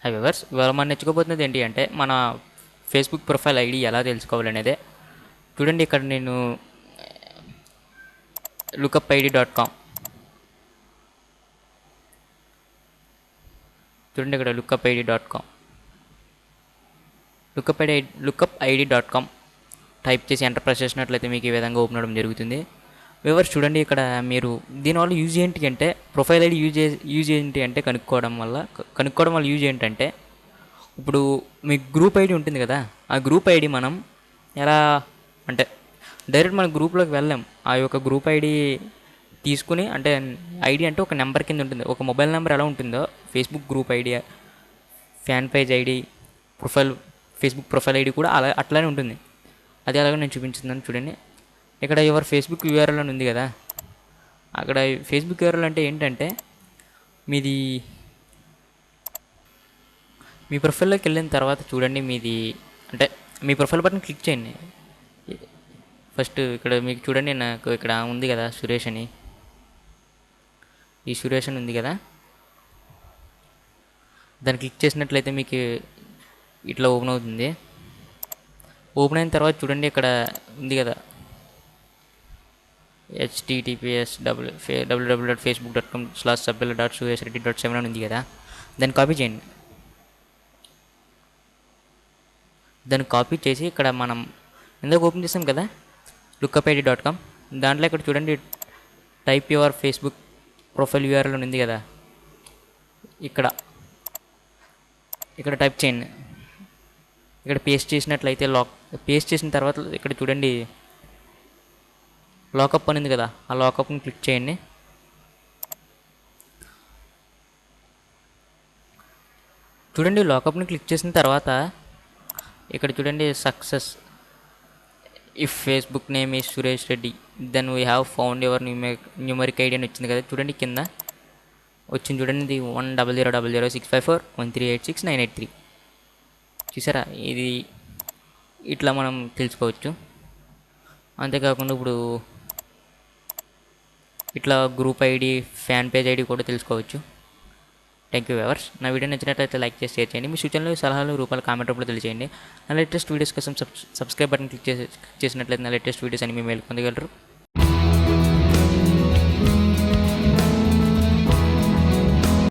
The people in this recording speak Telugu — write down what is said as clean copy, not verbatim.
హై వ్యూవర్స్, ఇవాళ మనం నేర్చుకోబోతున్నది ఏంటి అంటే మన ఫేస్బుక్ ప్రొఫైల్ ఐడి ఎలా తెలుసుకోవాలనేదే. చూడండి, ఇక్కడ నేను lookupid.com చూడండి, ఇక్కడ lookupid.com lookupid.com టైప్ చేసి ఎంటర్ ప్రెస్ చేసినట్లయితే మీకు ఈ విధంగా ఓపెన్ అవ్వడం జరుగుతుంది. వ్యూవర్స్ చూడండి, ఇక్కడ మీరు దీనివల్ల యూజ్ ఏంటి అంటే ప్రొఫైల్ ఐడి యూజ్ ఏంటి అంటే కనుక్కోవడం వల్ల యూజ్ ఏంటంటే, ఇప్పుడు మీ గ్రూప్ ఐడి ఉంటుంది కదా, ఆ గ్రూప్ ఐడి మనం ఎలా అంటే డైరెక్ట్ మన గ్రూప్లోకి వెళ్ళాం. ఆ యొక్క గ్రూప్ ఐడి తీసుకుని, అంటే ఐడి అంటే ఒక నెంబర్ కింద ఉంటుంది. ఒక మొబైల్ నెంబర్ ఎలా ఉంటుందో Facebook group ID, fan page ID, Facebook profile ID కూడా అట్లానే ఉంటుంది. అది అలాగే నేను చూపించుతున్నాను. చూడండి, ఇక్కడ ఎవరు ఫేస్బుక్ యూఆర్ఎల్ అని ఉంది కదా, అక్కడ ఫేస్బుక్ యూఆర్ఎల్ అంటే ఏంటంటే మీ ప్రొఫైల్లోకి వెళ్ళిన తర్వాత చూడండి, అంటే మీ ప్రొఫైల్ బటన్ క్లిక్ చేయండి. ఫస్ట్ ఇక్కడ మీకు చూడండి, నాకు ఇక్కడ ఉంది కదా సురేష్ అని, ఈ సురేష్ అని ఉంది కదా, దాన్ని క్లిక్ చేసినట్లయితే మీకు ఇట్లా ఓపెన్ అవుతుంది. ఓపెన్ అయిన తర్వాత చూడండి, ఇక్కడ ఉంది కదా https://facebook.com/sabella.suresreddy.7 అని ఉంది కదా, దాన్ని కాపీ చేయండి. దాన్ని కాపీ చేసి ఇక్కడ మనం ఎందుకు ఓపెన్ చేసాం కదా lookupid.com, దాంట్లో ఇక్కడ చూడండి type your Facebook profile URL ఉంది కదా, ఇక్కడ టైప్ చేయండి. ఇక్కడ పేస్ట్ చేసినట్లయితే పేస్ట్ చేసిన తర్వాత ఇక్కడ చూడండి లాకప్ అని ఉంది కదా, ఆ లాకప్ని క్లిక్ చేయండి. చూడండి, లాకప్ని క్లిక్ చేసిన తర్వాత ఇక్కడ చూడండి success if Facebook name is Suresh Reddy then we have found your numeric ID అని వచ్చింది కదా. చూడండి కింద వచ్చింది, చూడండి ఇది 10000654138698 చూసారా. ఇది ఇట్లా మనం తెలుసుకోవచ్చు. అంతేకాకుండా ఇప్పుడు ఇట్లా group ID, fan page ID కూడా తెలుసుకోవచ్చు. Thank you viewers. నా వీడియో నచ్చినట్లయితే లైక్ చేసి షేర్ చేయండి. మీ సూచనలు, సలహాలు, రూపాయలు కామెంట్ రూపంలో తెలియజేయండి. నా లేటెస్ట్ వీడియోస్ కోసం సబ్స్క్రైబ్ బటన్ క్లిక్ చేసినట్లయితే నా లేటెస్ట్ వీడియోస్ అని మీ మెయిల్ పొందగలరు.